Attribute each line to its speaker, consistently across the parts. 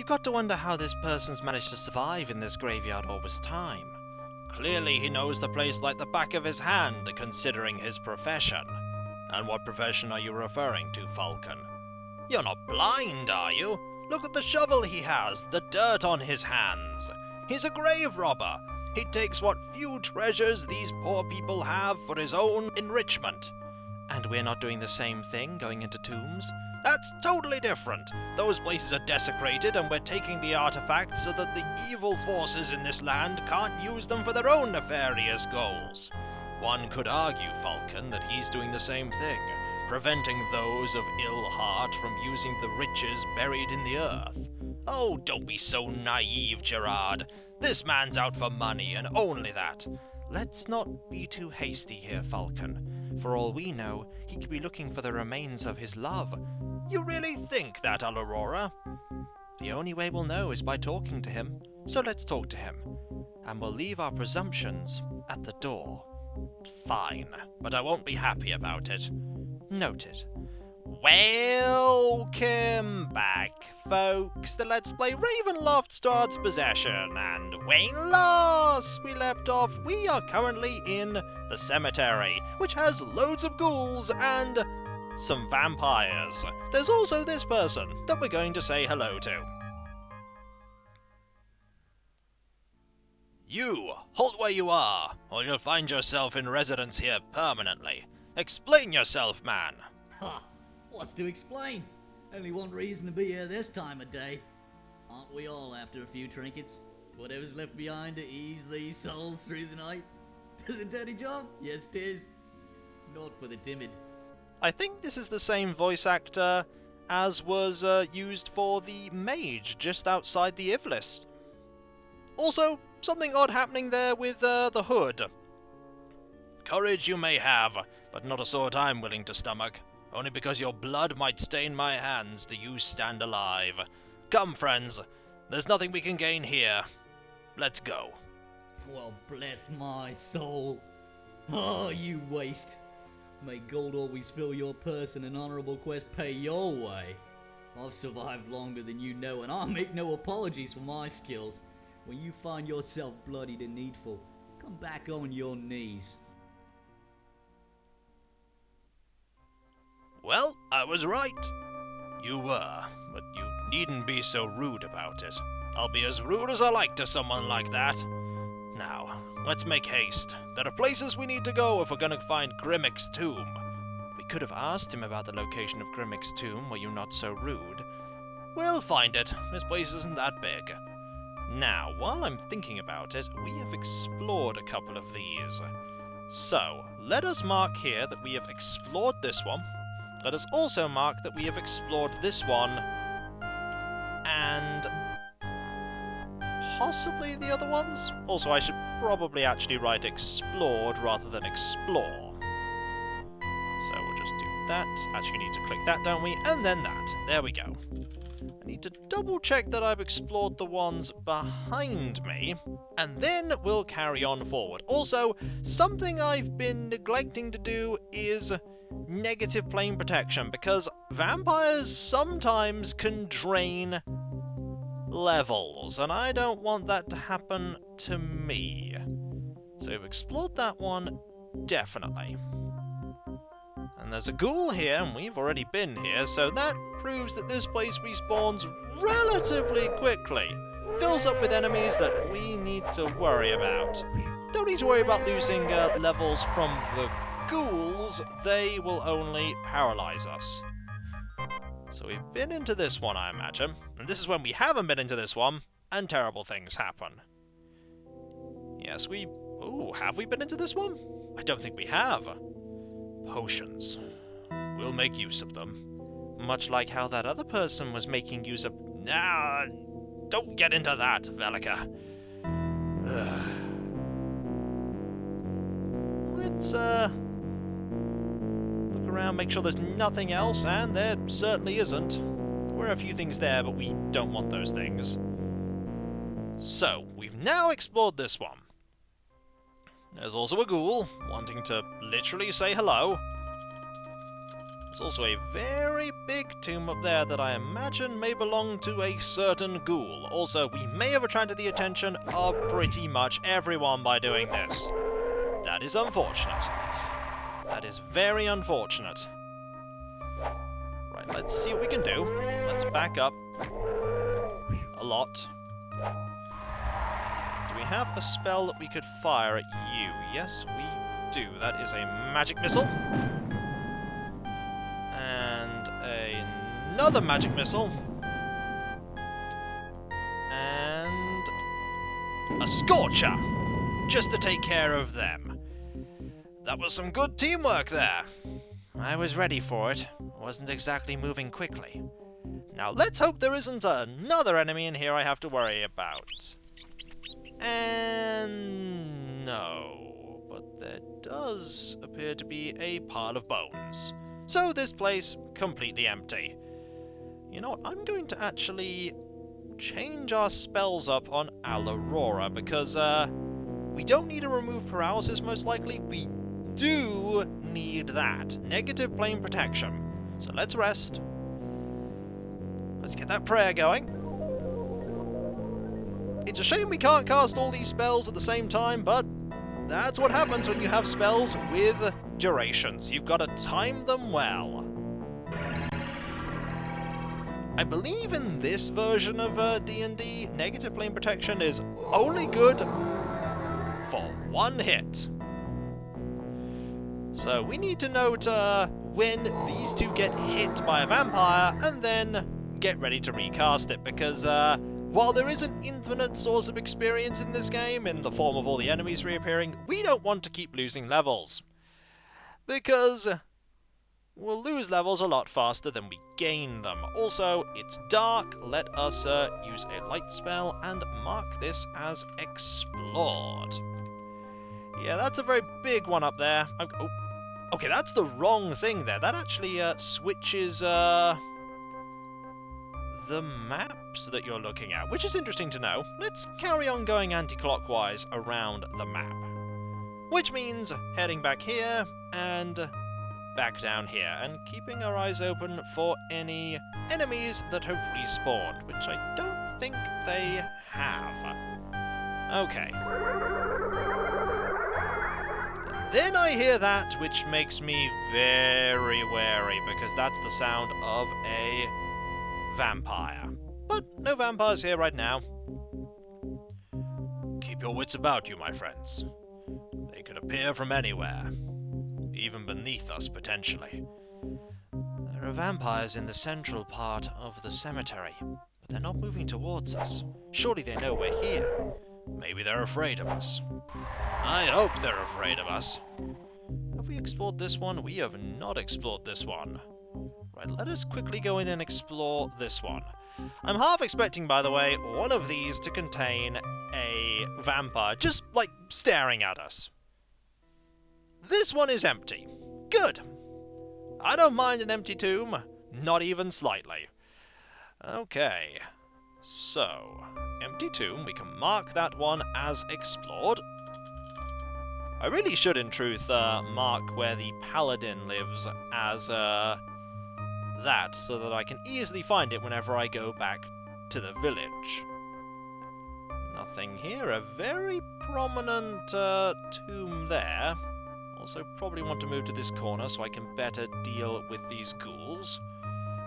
Speaker 1: You've got to wonder how this person's managed to survive in this graveyard all this time. Clearly he knows the place like the back of his hand, considering his profession. And what profession are you referring to, Falcon? You're not blind, are you? Look at the shovel he has, the dirt on his hands. He's a grave robber. He takes what few treasures these poor people have for his own enrichment. And we're not doing the same thing, going into tombs? That's totally different. Those places are desecrated and we're taking the artifacts so that the evil forces in this land can't use them for their own nefarious goals. One could argue, Falcon, that he's doing the same thing, preventing those of ill heart from using the riches buried in the earth. Oh, don't be so naive, Jerard. This man's out for money and only that. Let's not be too hasty here, Falcon. For all we know, he could be looking for the remains of his love. You really think that, Aurora? The only way we'll know is by talking to him, so let's talk to him. And we'll leave our presumptions at the door. Fine, but I won't be happy about it. Noted. Welcome back, folks, to Let's Play Ravenloft Strahd's Possession, and when last we left off, we are currently in the cemetery, which has loads of ghouls and some vampires. There's also this person that we're going to say hello to. You, halt where you are, or you'll find yourself in residence here permanently. Explain yourself, man.
Speaker 2: Ha! What's to explain? Only one reason to be here this time of day. Aren't we all after a few trinkets? Whatever's left behind to ease these souls through the night. Does a dirty job? Yes, 'tis. Not for the timid.
Speaker 1: I think this is the same voice actor as was used for the mage just outside the Ivlis. Also, something odd happening there with the hood. Courage you may have, but not a sort I'm willing to stomach. Only because your blood might stain my hands do you stand alive. Come, friends. There's nothing we can gain here. Let's go.
Speaker 2: Well, bless my soul. Oh, you waste. May gold always fill your purse and an honourable quest pay your way. I've survived longer than you know, and I make no apologies for my skills. When you find yourself bloodied and needful, come back on your knees.
Speaker 1: Well, I was right. You were, but you needn't be so rude about it. I'll be as rude as I like to someone like that. Now, let's make haste. There are places we need to go if we're gonna find Grimmick's tomb. We could have asked him about the location of Grimmick's tomb, were you not so rude. We'll find it. This place isn't that big. Now, while I'm thinking about it, we have explored a couple of these. So, let us mark here that we have explored this one. Let us also mark that we have explored this one, and possibly the other ones? Also, I should probably actually write explored rather than explore. So we'll just do that. Actually, we need to click that, don't we? And then that. There we go. I need to double check that I've explored the ones behind me, and then we'll carry on forward. Also, something I've been neglecting to do is negative plane protection, because vampires sometimes can drain levels, and I don't want that to happen to me. So we've explored that one, definitely. And there's a ghoul here, and we've already been here, so that proves that this place respawns relatively quickly. Fills up with enemies that we need to worry about. Don't need to worry about losing levels from the ghouls, they will only paralyze us. So we've been into this one, I imagine. And this is when we haven't been into this one, and terrible things happen. Yes, we... Ooh, have we been into this one? I don't think we have. Potions. We'll make use of them. Much like how that other person was making use of... Nah, don't get into that, Velika. Let's, look around, make sure there's nothing else, and there certainly isn't. There were a few things there, but we don't want those things. So, we've now explored this one. There's also a ghoul, wanting to literally say hello. There's also a very big tomb up there that I imagine may belong to a certain ghoul. Also, we may have attracted the attention of pretty much everyone by doing this. That is unfortunate. That is very unfortunate. Right, let's see what we can do. Let's back up a lot. Do we have a spell that we could fire at you? Yes, we do. That is a magic missile. And another magic missile. And a scorcher, just to take care of them. That was some good teamwork there. I was ready for it. Wasn't exactly moving quickly. Now let's hope there isn't another enemy in here I have to worry about. And no, but there does appear to be a pile of bones. So this place, completely empty. You know what, I'm going to actually change our spells up on Aurora, because we don't need to remove paralysis most likely, we do need that. Negative plane protection. So let's rest. Let's get that prayer going. It's a shame we can't cast all these spells at the same time, but that's what happens when you have spells with durations. You've got to time them well. I believe in this version of D&D, negative plane protection is only good for one hit. So we need to note when these two get hit by a vampire, and then get ready to recast it, because while there is an infinite source of experience in this game, in the form of all the enemies reappearing, we don't want to keep losing levels. Because we'll lose levels a lot faster than we gain them. Also, it's dark. Let us use a light spell and mark this as explored. Yeah, that's a very big one up there. Oh, okay, that's the wrong thing there. That actually switches the maps that you're looking at, which is interesting to know. Let's carry on going anti-clockwise around the map. Which means heading back here and back down here, and keeping our eyes open for any enemies that have respawned, which I don't think they have. Okay. Then I hear that, which makes me very wary, because that's the sound of a vampire. But no vampires here right now. Keep your wits about you, my friends. They could appear from anywhere. Even beneath us, potentially. There are vampires in the central part of the cemetery, but they're not moving towards us. Surely they know we're here. Maybe they're afraid of us. I hope they're afraid of us. Have we explored this one? We have not explored this one. Right, let us quickly go in and explore this one. I'm half expecting, by the way, one of these to contain a vampire, just, like, staring at us. This one is empty. Good. I don't mind an empty tomb, not even slightly. Okay, so, empty tomb, we can mark that one as explored. I really should, in truth, mark where the paladin lives as, that, so that I can easily find it whenever I go back to the village. Nothing here, a very prominent, tomb there. Also, probably want to move to this corner so I can better deal with these ghouls.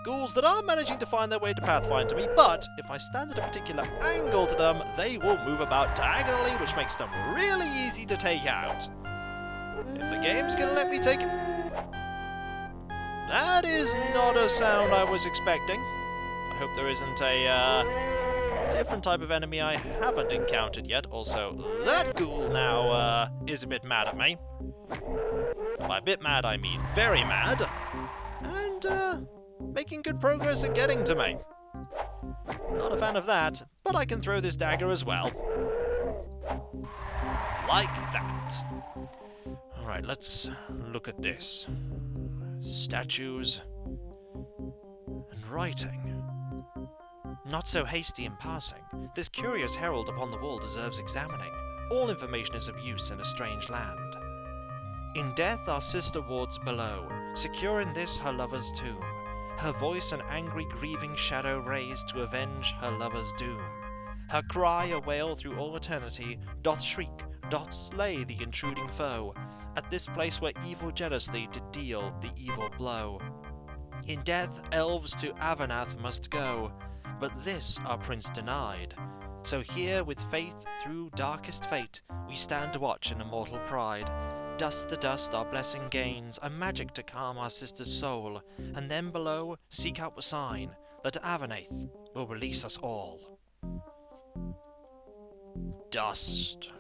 Speaker 1: Ghouls that are managing to find their way to Pathfinder me, but if I stand at a particular angle to them, they will move about diagonally, which makes them really easy to take out. If the game's gonna let me take... That is not a sound I was expecting. I hope there isn't a different type of enemy I haven't encountered yet. Also, that ghoul now is a bit mad at me. By a bit mad, I mean very mad. And making good progress at getting to me. Not a fan of that, but I can throw this dagger as well. Like that. Alright, let's look at this. Statues and writing. Not so hasty in passing. This curious herald upon the wall deserves examining. All information is of use in a strange land. In death our sister wards below, secure in this her lover's tomb. Her voice an angry grieving shadow raised to avenge her lover's doom. Her cry a wail through all eternity, doth shriek, doth slay the intruding foe, at this place where evil jealously did deal the evil blow. In death elves to Avanath must go, but this our prince denied. So here with faith through darkest fate, we stand to watch in immortal pride. Dust to dust our blessing gains, a magic to calm our sister's soul, and then below seek out the sign that Avanath will release us all. Dust.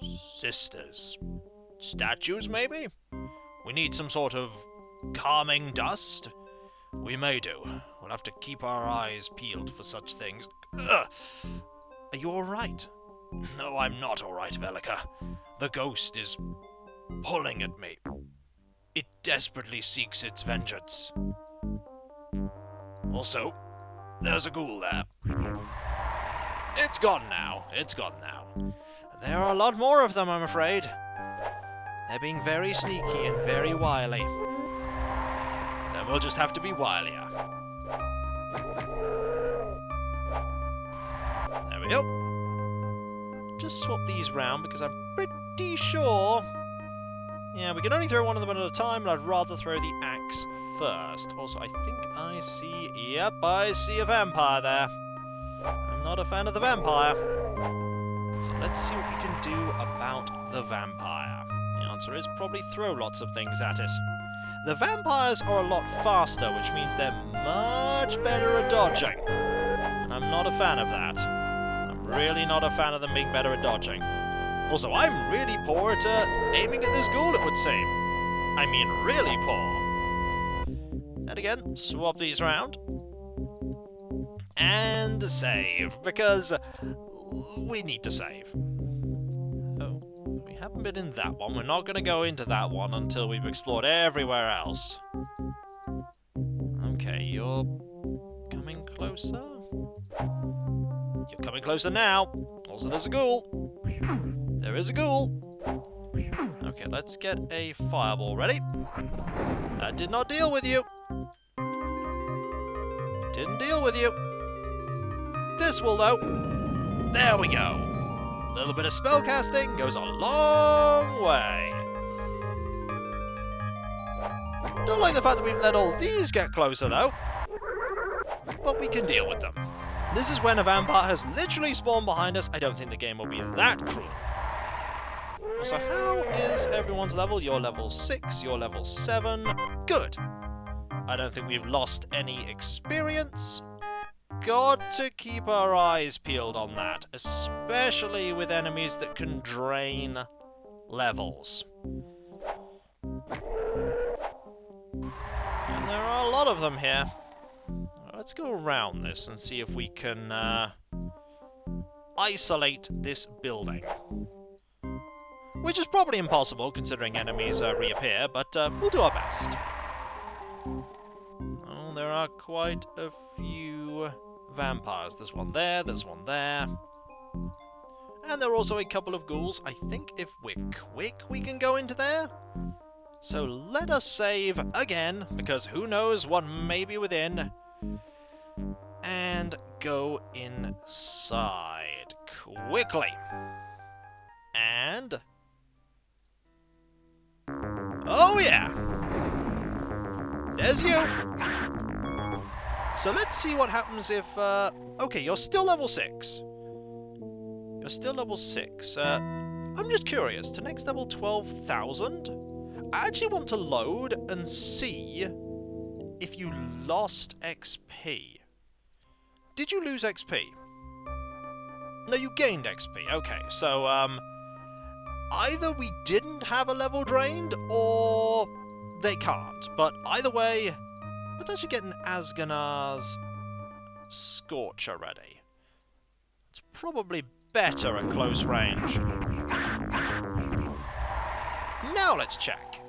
Speaker 1: Sisters. Statues, maybe? We need some sort of calming dust? We may do. We'll have to keep our eyes peeled for such things. Ugh. Are you alright? No, I'm not alright, Velika. The ghost is pulling at me. It desperately seeks its vengeance. Also, there's a ghoul there. It's gone now. It's gone now. There are a lot more of them, I'm afraid. They're being very sneaky and very wily. Then we'll just have to be wilier. There we go. Just swap these round because I'm pretty sure... Yeah, we can only throw one of them at a time, but I'd rather throw the axe first. Also, I think I see... Yep, I see a vampire there. I'm not a fan of the vampire. So let's see what we can do about the vampire. The answer is probably throw lots of things at it. The vampires are a lot faster, which means they're much better at dodging. And I'm not a fan of that. I'm really not a fan of them being better at dodging. Also, I'm really poor at aiming at this ghoul, it would seem. I mean, really poor. And again, swap these around. And save, because we need to save. Oh, we haven't been in that one. We're not going to go into that one until we've explored everywhere else. Okay, you're coming closer? You're coming closer now. Also, there's a ghoul. There is a ghoul. Okay, let's get a fireball ready. That did not deal with you. Didn't deal with you. This will, though. There we go. A little bit of spellcasting goes a long way. Don't like the fact that we've let all these get closer, though. But we can deal with them. This is when a vampire has literally spawned behind us. I don't think the game will be that cruel. So how is everyone's level? You're level 6, you're level 7. Good. I don't think we've lost any experience. Got to keep our eyes peeled on that, especially with enemies that can drain levels. And there are a lot of them here. Let's go around this and see if we can isolate this building. Which is probably impossible, considering enemies reappear, but we'll do our best. Oh, there are quite a few vampires. There's one there, there's one there. And there are also a couple of ghouls. I think if we're quick, we can go into there. So let us save again, because who knows what may be within. And go inside quickly. And... oh yeah! There's you! So let's see what happens if... okay, you're still level 6. You're still level 6. I'm just curious, to next level 12,000? I actually want to load and see if you lost XP. Did you lose XP? No, you gained XP. Okay, so, either we didn't have a level drained, or they can't. But either way, let's actually get an Asganar's Scorcher ready. It's probably better at close range. Now let's check.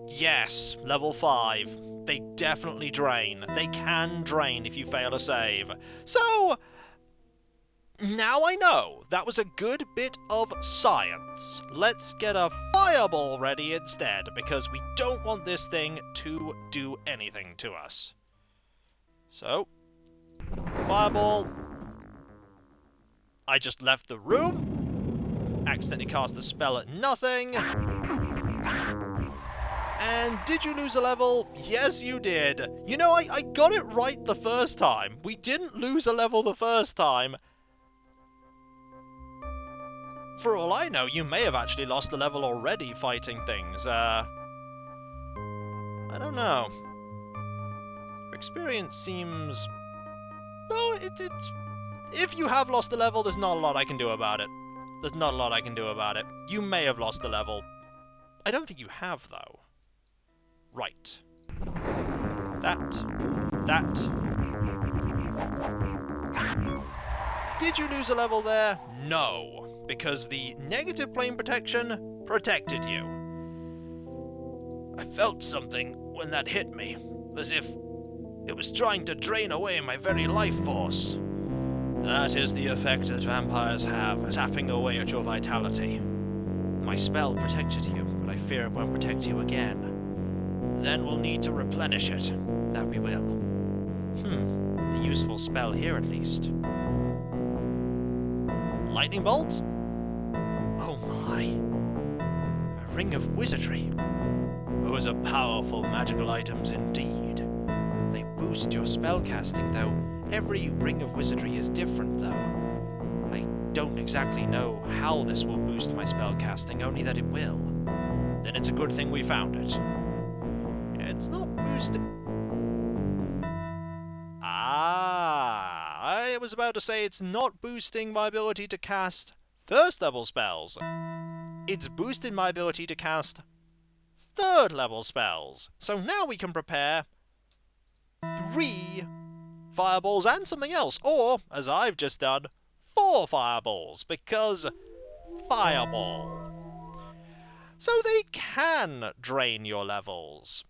Speaker 1: Yes, level 5. They definitely drain. They can drain if you fail a save. So, Now I know. That was a good bit of science. Let's get a fireball ready instead, because we don't want this thing to do anything to us. So, fireball. I just left the room. Accidentally cast a spell at nothing. And did you lose a level? Yes, you did. You know, I got it right the first time. We didn't lose a level the first time. For all I know, you may have actually lost a level already fighting things. I don't know. Your experience seems... No, it's... If you have lost a level, there's not a lot I can do about it. There's not a lot I can do about it. You may have lost a level. I don't think you have, though. Right. That. Did you lose a level there? No, because the negative plane protection protected you. I felt something when that hit me, as if it was trying to drain away my very life force. That is the effect that vampires have, tapping away at your vitality. My spell protected you, but I fear it won't protect you again. Then we'll need to replenish it. That we will. A useful spell here at least. Lightning bolt? Oh my. A ring of wizardry. Those are powerful magical items indeed. They boost your spellcasting, though. Every ring of wizardry is different, though. I don't exactly know how this will boost my spellcasting, only that it will. Then it's a good thing we found it. It's not boosting... I was about to say it's not boosting my ability to cast first level spells. It's boosted my ability to cast third level spells. So now we can prepare 3 fireballs and something else. Or, as I've just done, 4 fireballs, because fireball. So they can drain your levels.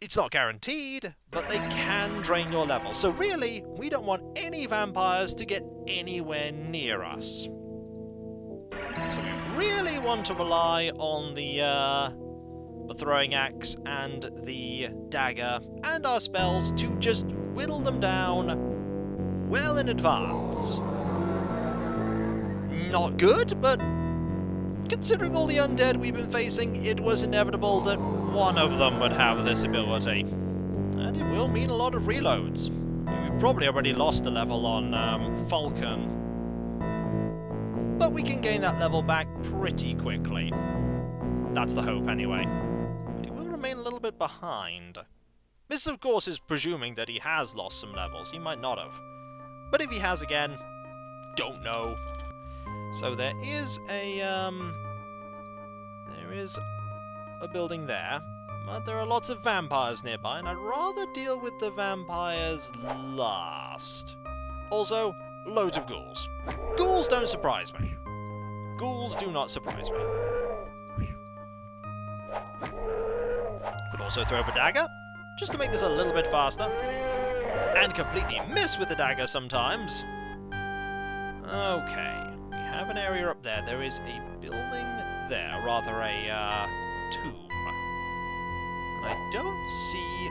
Speaker 1: It's not guaranteed, but they can drain your levels. So really, we don't want any vampires to get anywhere near us. So we really want to rely on the throwing axe and the dagger and our spells to just whittle them down well in advance. Not good, but considering all the undead we've been facing, it was inevitable that one of them would have this ability. And it will mean a lot of reloads. We've probably already lost a level on Falcon. But we can gain that level back pretty quickly. That's the hope, anyway. But he will remain a little bit behind. This, of course, is presuming that he has lost some levels. He might not have. But if he has again, don't know. So there is a building there, but there are lots of vampires nearby, and I'd rather deal with the vampires last. Also, loads of ghouls. Ghouls don't surprise me. Ghouls do not surprise me. Could also throw up a dagger, just to make this a little bit faster. And completely miss with the dagger sometimes. Okay. Have an area up there. There is a building there, rather a tomb. And I don't see...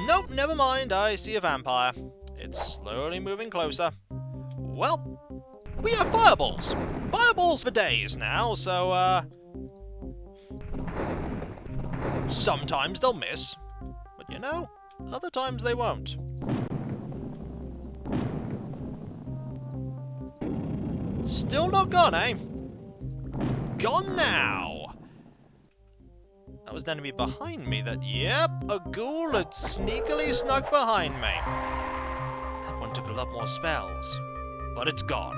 Speaker 1: Nope, never mind, I see a vampire. It's slowly moving closer. Well, we have fireballs. Fireballs for days now, so sometimes they'll miss. But you know, other times they won't. Still not gone, eh? Gone now! That was an enemy behind me that... Yep, a ghoul had sneakily snuck behind me. That one took a lot more spells. But it's gone.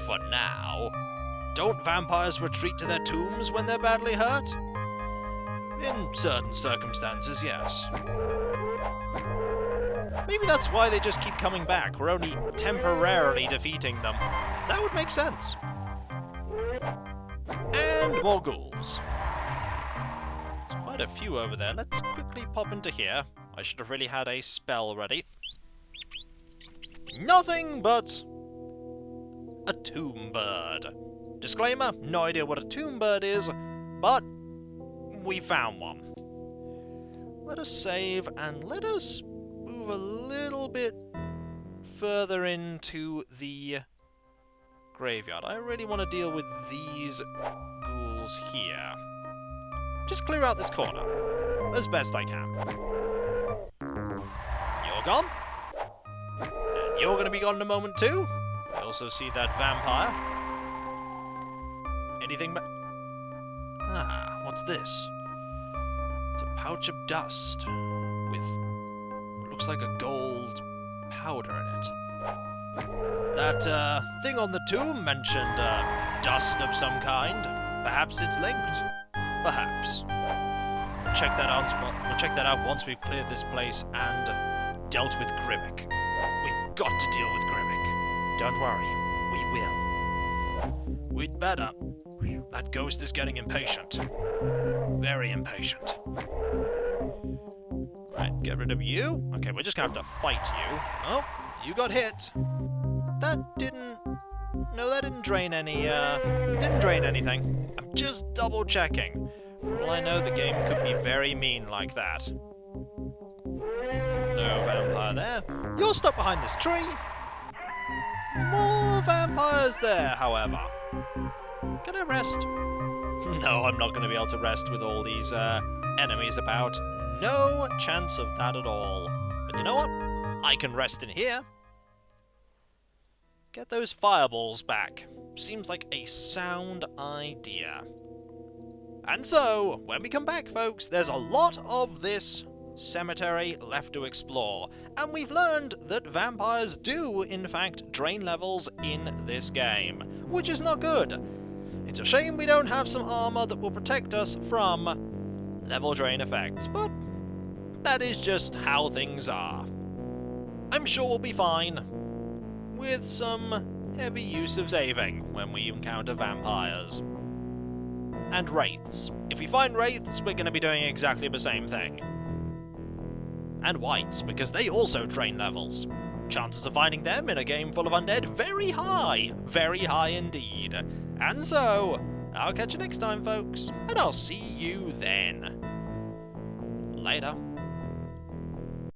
Speaker 1: For now. Don't vampires retreat to their tombs when they're badly hurt? In certain circumstances, yes. Maybe that's why they just keep coming back. We're only temporarily defeating them. That would make sense. And more ghouls. There's quite a few over there. Let's quickly pop into here. I should have really had a spell ready. Nothing but a tomb bird. Disclaimer, no idea what a tomb bird is, but we found one. Let us save and let us move a little bit further into the graveyard. I really want to deal with these ghouls here. Just clear out this corner as best I can. You're gone. And you're going to be gone in a moment too. I also see that vampire. Anything but... Ah, what's this? It's a pouch of dust with what looks like a gold powder in it. That thing on the tomb mentioned dust of some kind. Perhaps it's linked. Perhaps. We'll check that out once we've cleared this place and dealt with Grimmick. We've got to deal with Grimmick. Don't worry, we will. We'd better. That ghost is getting impatient. Very impatient. Right, get rid of you. Okay, we're just gonna have to fight you. Oh, you got hit. That didn't... No, that didn't drain any, didn't drain anything. I'm just double checking. For all I know, the game could be very mean like that. No vampire there. You're stuck behind this tree. More vampires there, however. Can I rest? No, I'm not going to be able to rest with all these enemies about. No chance of that at all. But you know what? I can rest in here. Get those fireballs back. Seems like a sound idea. And so, when we come back, folks, there's a lot of this cemetery left to explore. And we've learned that vampires do, in fact, drain levels in this game, which is not good. It's a shame we don't have some armor that will protect us from level drain effects, but that is just how things are. I'm sure we'll be fine with some heavy use of saving when we encounter vampires. And wraiths. If we find wraiths, we're going to be doing exactly the same thing. And wights, because they also drain levels. Chances of finding them in a game full of undead, very high indeed. And so, I'll catch you next time, folks, and I'll see you then. Later.